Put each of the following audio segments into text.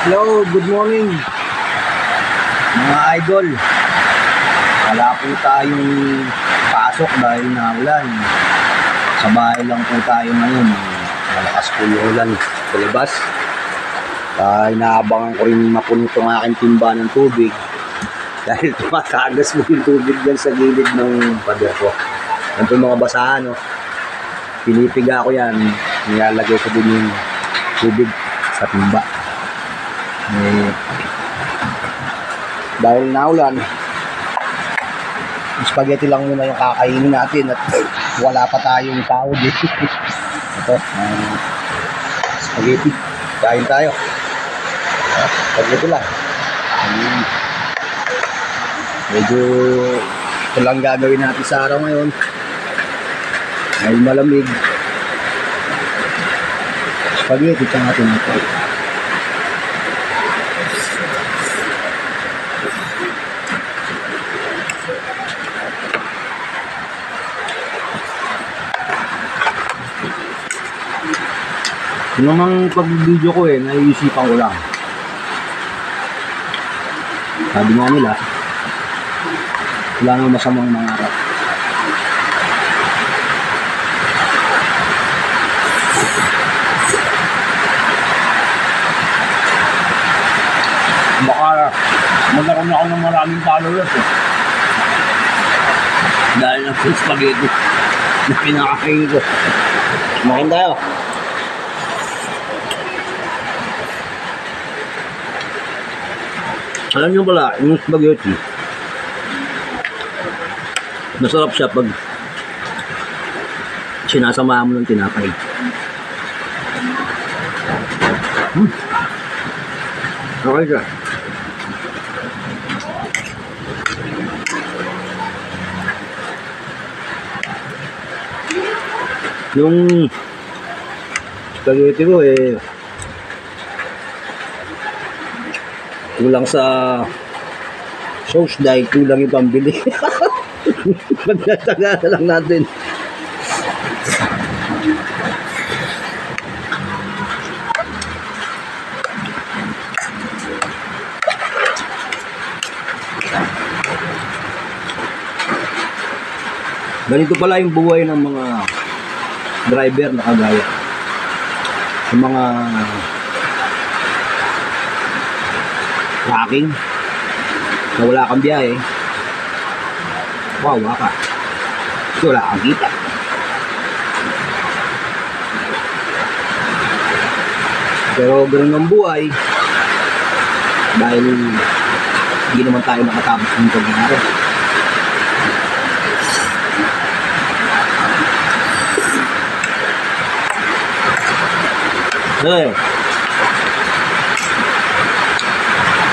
Hello, good morning mga idol. Wala po tayong pasok dahil naulan. Sa bahay lang po tayo ngayon. Malakas po yung ulan sa labas. Inaabangan ko rin mapuno itong aking timba ng tubig dahil tumatagas mo yung tubig dyan sa gilid ng pader ko. Yan po mga basahan, no? Pinipiga ko yan, nilalagay ko din yung tubig sa timba. Dahil naulan, spaghetti lang muna yung kakainin natin at wala pa tayong tao dito. Ito, spaghetti. Kain tayo. Spaghetti lang. Medyo ito lang gagawin natin sa araw ngayon. Dahil malamig. Spaghetti ka natin ito. Yung mga pag-video ko naiisipan ko lang. Sabi nga nila, wala nang masamang mangarap. Baka magkaroon ako ng maraming followers dahil ng spaghetti na pinakain ko. Kumain tayo. Alam nyo pala, yung spaghetti, masarap siya pag sinasama mo ng tinapay. Okay siya. Yung spaghetti ko kulang sa sauce dahil kulang yung pambili. Magtataga na lang natin. Ganito pala yung buhay ng mga driver na kagaya sa mga tracking na wala kang biyahe. Wawa ka kasi wala kang kita. Pero ganun ang buhay dahil hindi naman tayo nakatapos ng pag-aaral.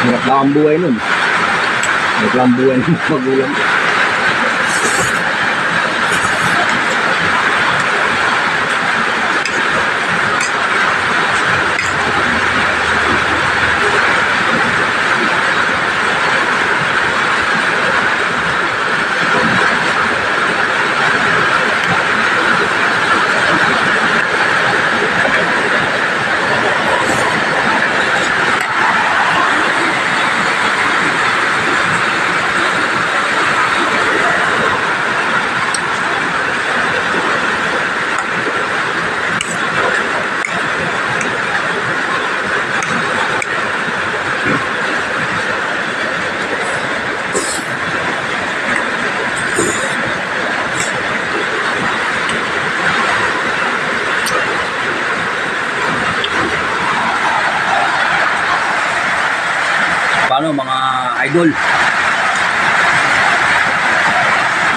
Hirap lang ang buhay nun. Hirap lang ang buhay ng magulang. Paano mga idol?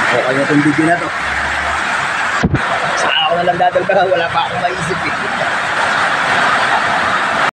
Okay na itong video na to. Saan ako na lang dadaldahan, wala pa akong maisip